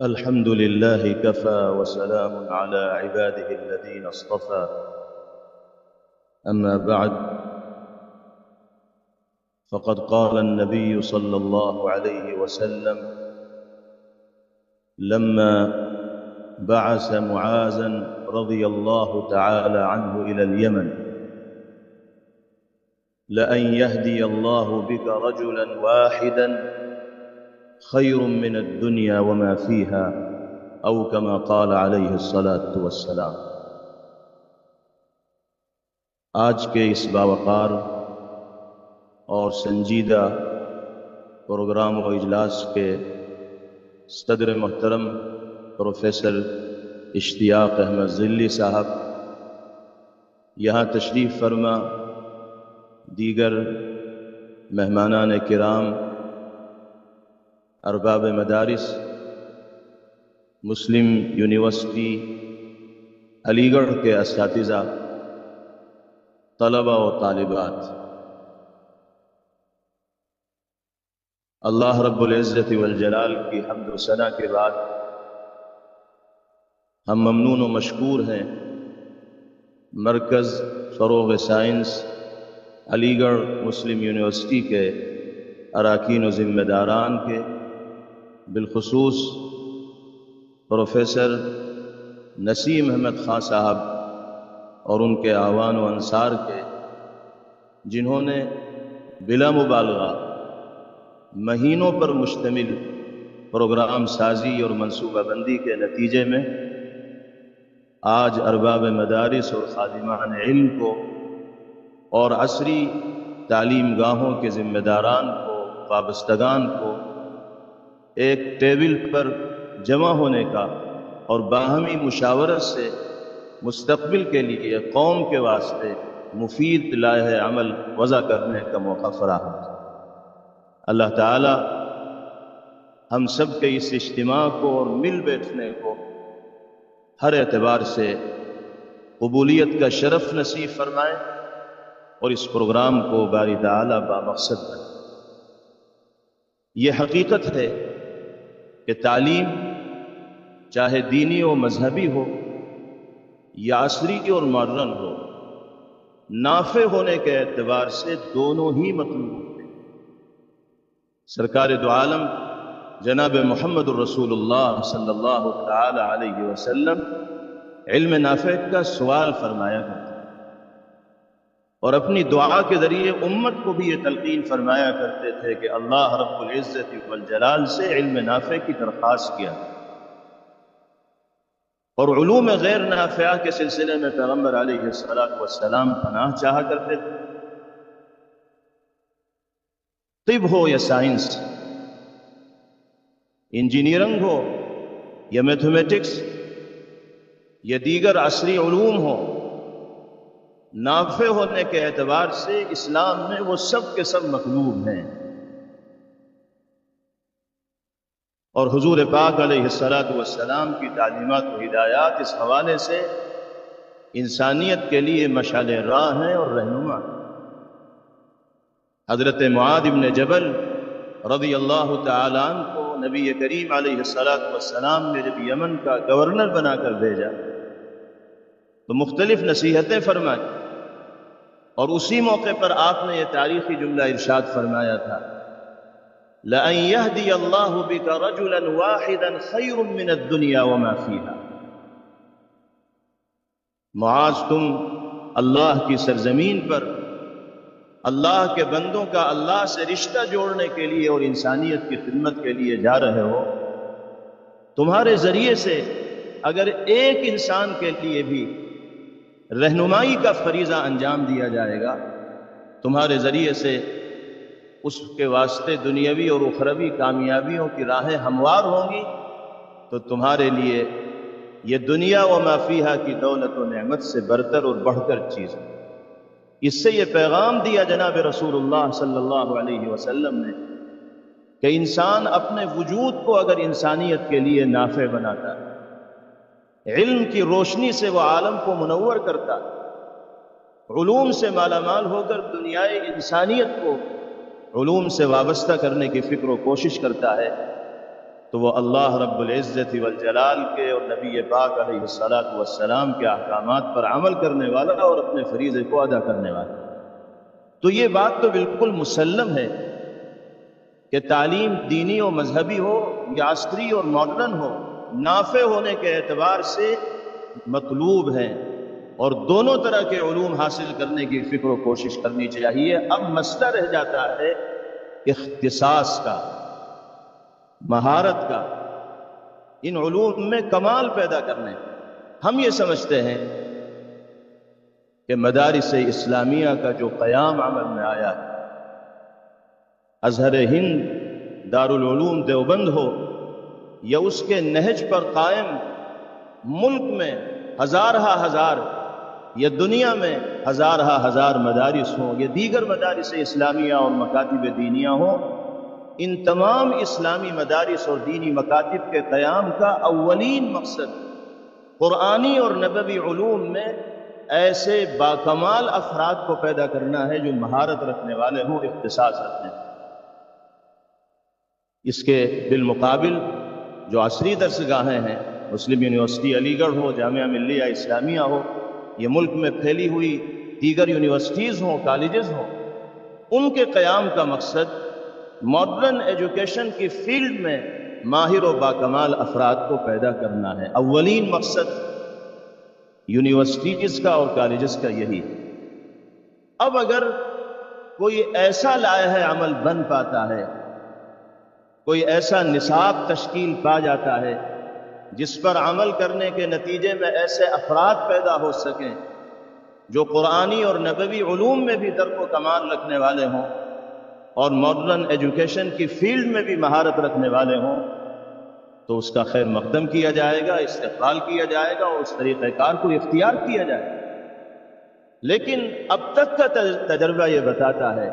الحمد لله كفى وسلام على عباده الذين اصطفى. أما بعد، فقد قال النبي صلى الله عليه وسلم لما بعث معاذا رضي الله تعالى عنه إلى اليمن: لأن يهدي الله بك رجلا واحدا خير من الدنيا وما فيها، أو كما قال عليه الصلاة والسلام. آج کے اس باوقار اور سنجیدہ پروگرام و اجلاس کے صدر محترم پروفیسر اشتیاق احمد ذلی صاحب، یہاں تشریف فرما دیگر مہمانان کرام، ارباب مدارس، مسلم یونیورسٹی علی گڑھ کے اساتذہ، طلبہ و طالبات، اللہ رب العزت والجلال کی حمد و ثنا کے بعد ہم ممنون و مشکور ہیں مرکز فروغ سائنس علی گڑھ مسلم یونیورسٹی کے اراکین و ذمہ داران کے، بالخصوص پروفیسر نسیم احمد خان صاحب اور ان کے اعوان و انصار کے، جنہوں نے بلا مبالغہ مہینوں پر مشتمل پروگرام سازی اور منصوبہ بندی کے نتیجے میں آج ارباب مدارس اور خادمان علم کو اور عصری تعلیم گاہوں کے ذمہ داران کو، وابستگان کو ایک ٹیبل پر جمع ہونے کا اور باہمی مشاورت سے مستقبل کے لیے قوم کے واسطے مفید لائحہ عمل وضع کرنے کا موقع فراہم ہے۔ اللہ تعالی ہم سب کے اس اجتماع کو اور مل بیٹھنے کو ہر اعتبار سے قبولیت کا شرف نصیب فرمائے اور اس پروگرام کو باری تعالی بامقصد بنائے۔ یہ حقیقت ہے کہ تعلیم چاہے دینی و مذہبی ہو یا عصری اور ماڈرن ہو، نافع ہونے کے اعتبار سے دونوں ہی مطلوب ہیں۔ سرکار دو عالم جناب محمد الرسول اللہ صلی اللہ تعالی علیہ وسلم علم نافع کا سوال فرمایا کرتے اور اپنی دعا کے ذریعے امت کو بھی یہ تلقین فرمایا کرتے تھے کہ اللہ رب العزت والجلال سے علم نافع کی درخواست کیا، اور علوم غیر نافعہ کے سلسلے میں پیغمبر علیہ السلام پناہ چاہا کرتے تھے۔ طب ہو یا سائنس، انجینئرنگ ہو یا میتھمیٹکس یا دیگر عصری علوم ہو، نافع ہونے کے اعتبار سے اسلام میں وہ سب کے سب مطلوب ہیں۔ اور حضور پاک علیہ السلام کی تعلیمات و ہدایات اس حوالے سے انسانیت کے لیے مشعل راہ ہیں اور رہنما۔ حضرت معاذ بن جبل رضی اللہ تعالیٰ عنہ کو نبی کریم علیہ السلام نے جب یمن کا گورنر بنا کر بھیجا تو مختلف نصیحتیں فرمائیں، اور اسی موقع پر آپ نے یہ تاریخی جملہ ارشاد فرمایا تھا: لَأَن يَهْدِيَ اللَّهُ بِكَ رَجُلًا وَاحِدًا خَيْرٌ مِّنَ الدُّنْيَا وَمَا فِيهَا۔ معاذ، تم اللہ کی سرزمین پر اللہ کے بندوں کا اللہ سے رشتہ جوڑنے کے لیے اور انسانیت کی خدمت کے لیے جا رہے ہو۔ تمہارے ذریعے سے اگر ایک انسان کے لیے بھی رہنمائی کا فریضہ انجام دیا جائے گا، تمہارے ذریعے سے اس کے واسطے دنیاوی اور اخروی کامیابیوں کی راہیں ہموار ہوں گی، تو تمہارے لیے یہ دنیا و ما فیہا کی دولت و نعمت سے برتر اور بڑھ کر چیز ہے۔ اس سے یہ پیغام دیا جناب رسول اللہ صلی اللہ علیہ وسلم نے کہ انسان اپنے وجود کو اگر انسانیت کے لیے نافع بناتا ہے، علم کی روشنی سے وہ عالم کو منور کرتا ہے، علوم سے مالا مال ہو کر دنیائے انسانیت کو علوم سے وابستہ کرنے کی فکر و کوشش کرتا ہے، تو وہ اللہ رب العزت والجلال کے اور نبی پاک علیہ الصلاۃ والسلام کے احکامات پر عمل کرنے والا اور اپنے فریضے کو ادا کرنے والا۔ تو یہ بات تو بالکل مسلم ہے کہ تعلیم دینی و مذہبی ہو یا عصری اور ماڈرن ہو، نافع ہونے کے اعتبار سے مطلوب ہے، اور دونوں طرح کے علوم حاصل کرنے کی فکر و کوشش کرنی چاہیے۔ اب مسئلہ رہ جاتا ہے اختصاص کا، مہارت کا، ان علوم میں کمال پیدا کرنے۔ ہم یہ سمجھتے ہیں کہ مدارس اسلامیہ کا جو قیام عمل میں آیا ہے، ازہر ہند دارالعلوم دیوبند ہو یا اس کے نہج پر قائم ملک میں ہزار یا دنیا میں ہزار مدارس ہوں یا دیگر مدارس اسلامیہ اور مکاتب دینیہ ہوں، ان تمام اسلامی مدارس اور دینی مکاتب کے قیام کا اولین مقصد قرآنی اور نبوی علوم میں ایسے باکمال افراد کو پیدا کرنا ہے جو مہارت رکھنے والے ہوں، اختصاص رکھنے والے۔ اس کے بالمقابل جو عصری درسگاہیں ہیں، مسلم یونیورسٹی علی گڑھ ہو، جامعہ ملیہ اسلامیہ ہو، یہ ملک میں پھیلی ہوئی دیگر یونیورسٹیز ہوں، کالجز ہوں، ان کے قیام کا مقصد ماڈرن ایجوکیشن کی فیلڈ میں ماہر و باکمال افراد کو پیدا کرنا ہے۔ اولین مقصد یونیورسٹیز کا اور کالجز کا یہی ہے۔ اب اگر کوئی ایسا لائحہ عمل بن پاتا ہے، کوئی ایسا نصاب تشکیل پا جاتا ہے جس پر عمل کرنے کے نتیجے میں ایسے افراد پیدا ہو سکیں جو قرآنی اور نبوی علوم میں بھی درک و کمال رکھنے والے ہوں اور ماڈرن ایجوکیشن کی فیلڈ میں بھی مہارت رکھنے والے ہوں، تو اس کا خیر مقدم کیا جائے گا، استقبال کیا جائے گا اور اس طریقہ کار کو اختیار کیا جائے گا۔ لیکن اب تک کا تجربہ یہ بتاتا ہے،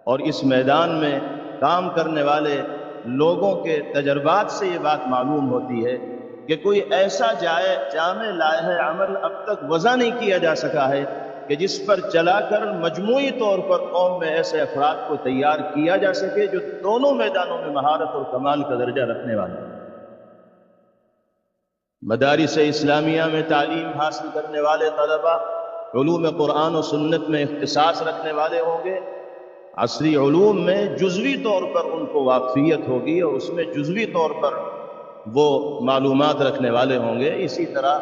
اور اس میدان میں کام کرنے والے لوگوں کے تجربات سے یہ بات معلوم ہوتی ہے کہ کوئی ایسا جامع لائحہ عمل اب تک وضع نہیں کیا جا سکا ہے کہ جس پر چلا کر مجموعی طور پر قوم میں ایسے افراد کو تیار کیا جا سکے جو دونوں میدانوں میں مہارت اور کمال کا درجہ رکھنے والے ہیں۔ مدارس اسلامیہ میں تعلیم حاصل کرنے والے طلباء علوم قرآن و سنت میں اختصاص رکھنے والے ہوں گے، عصری علوم میں جزوی طور پر ان کو واقفیت ہوگی اور اس میں جزوی طور پر وہ معلومات رکھنے والے ہوں گے۔ اسی طرح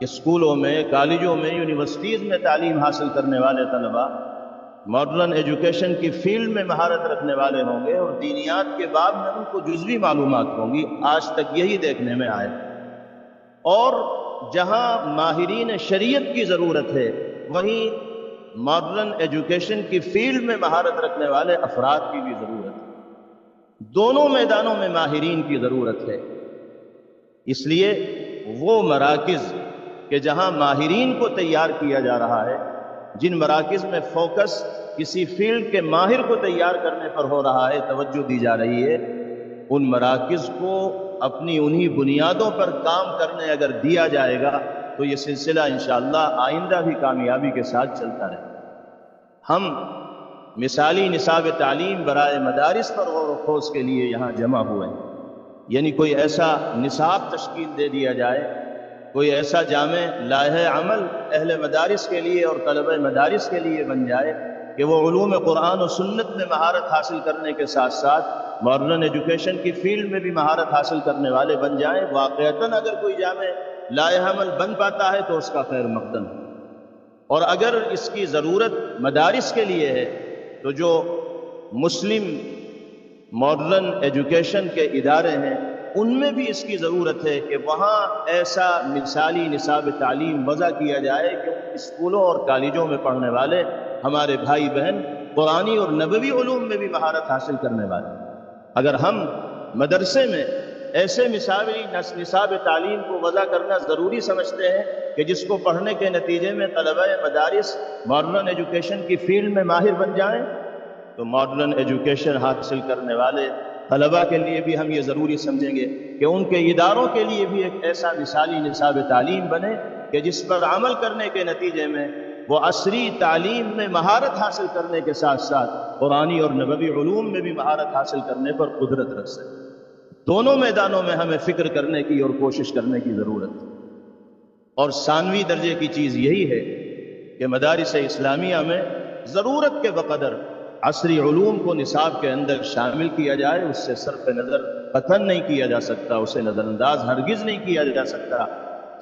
اسکولوں میں، کالجوں میں، یونیورسٹیز میں تعلیم حاصل کرنے والے طلباء ماڈرن ایجوکیشن کی فیلڈ میں مہارت رکھنے والے ہوں گے اور دینیات کے باب میں ان کو جزوی معلومات ہوں گی۔ آج تک یہی دیکھنے میں آئے، اور جہاں ماہرین شریعت کی ضرورت ہے وہیں ماڈرن ایجوکیشن کی فیلڈ میں مہارت رکھنے والے افراد کی بھی ضرورت ہے۔ دونوں میدانوں میں ماہرین کی ضرورت ہے۔ اس لیے وہ مراکز کہ جہاں ماہرین کو تیار کیا جا رہا ہے، جن مراکز میں فوکس کسی فیلڈ کے ماہر کو تیار کرنے پر ہو رہا ہے، توجہ دی جا رہی ہے، ان مراکز کو اپنی انہی بنیادوں پر کام کرنے اگر دیا جائے گا تو یہ سلسلہ انشاءاللہ آئندہ بھی کامیابی کے ساتھ چلتا رہے۔ ہم مثالی نصاب تعلیم برائے مدارس پر غور و خوض کے لیے یہاں جمع ہوئے ہیں، یعنی کوئی ایسا نصاب تشکیل دے دیا جائے، کوئی ایسا جامع لائحہ عمل اہل مدارس کے لیے اور طلبہ مدارس کے لیے بن جائے کہ وہ علوم قرآن و سنت میں مہارت حاصل کرنے کے ساتھ ساتھ ماڈرن ایجوکیشن کی فیلڈ میں بھی مہارت حاصل کرنے والے بن جائیں۔ واقعتاً اگر کوئی جامع لائحہ عمل بن پاتا ہے تو اس کا خیر مقدم ہے، اور اگر اس کی ضرورت مدارس کے لیے ہے تو جو مسلم ماڈرن ایجوکیشن کے ادارے ہیں ان میں بھی اس کی ضرورت ہے کہ وہاں ایسا مثالی نصاب تعلیم وضع کیا جائے کہ اسکولوں اور کالجوں میں پڑھنے والے ہمارے بھائی بہن قرآنی اور نبوی علوم میں بھی مہارت حاصل کرنے والے۔ اگر ہم مدرسے میں ایسے مثالی نصاب تعلیم کو وضع کرنا ضروری سمجھتے ہیں کہ جس کو پڑھنے کے نتیجے میں طلبہ مدارس ماڈرن ایجوکیشن کی فیلڈ میں ماہر بن جائیں، تو ماڈرن ایجوکیشن حاصل کرنے والے طلبہ کے لیے بھی ہم یہ ضروری سمجھیں گے کہ ان کے اداروں کے لیے بھی ایک ایسا مثالی نصاب تعلیم بنے کہ جس پر عمل کرنے کے نتیجے میں وہ عصری تعلیم میں مہارت حاصل کرنے کے ساتھ ساتھ قرآنی اور نبوی علوم میں بھی مہارت حاصل کرنے پر قدرت رکھ سکے۔ دونوں میدانوں میں ہمیں فکر کرنے کی اور کوشش کرنے کی ضرورت ہے۔ اور ثانوی درجے کی چیز یہی ہے کہ مدارس اسلامیہ میں ضرورت کے بقدر عصری علوم کو نصاب کے اندر شامل کیا جائے، اس سے صرف نظر قطعاً نہیں کیا جا سکتا، اسے نظر انداز ہرگز نہیں کیا جا سکتا۔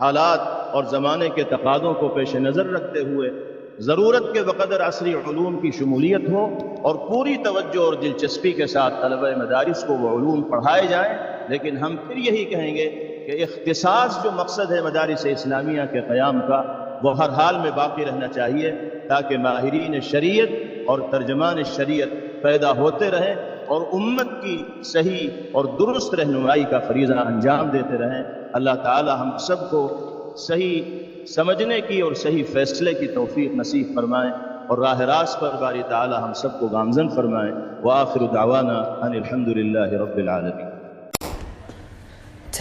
حالات اور زمانے کے تقاضوں کو پیش نظر رکھتے ہوئے ضرورت کے بقدر عصری علوم کی شمولیت ہو اور پوری توجہ اور دلچسپی کے ساتھ طلبہ مدارس کو وہ علوم پڑھائے جائیں۔ لیکن ہم پھر یہی کہیں گے کہ اختصاص جو مقصد ہے مدارس اسلامیہ کے قیام کا، وہ ہر حال میں باقی رہنا چاہیے، تاکہ ماہرین شریعت اور ترجمان شریعت پیدا ہوتے رہیں اور امت کی صحیح اور درست رہنمائی کا فریضہ انجام دیتے رہیں۔ اللہ تعالی ہم سب کو صحیح سمجھنے کی اور صحیح فیصلے کی توفیق نصیب فرمائیں اور راہ راست پر باری تعالی ہم سب کو گامزن فرمائیں۔ وآخر دعوانا ان الحمدللہ رب العالمین۔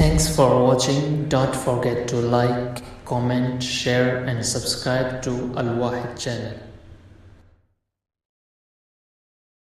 Thanks for watching. Don't forget to like, comment, share and subscribe to Al Wahid channel.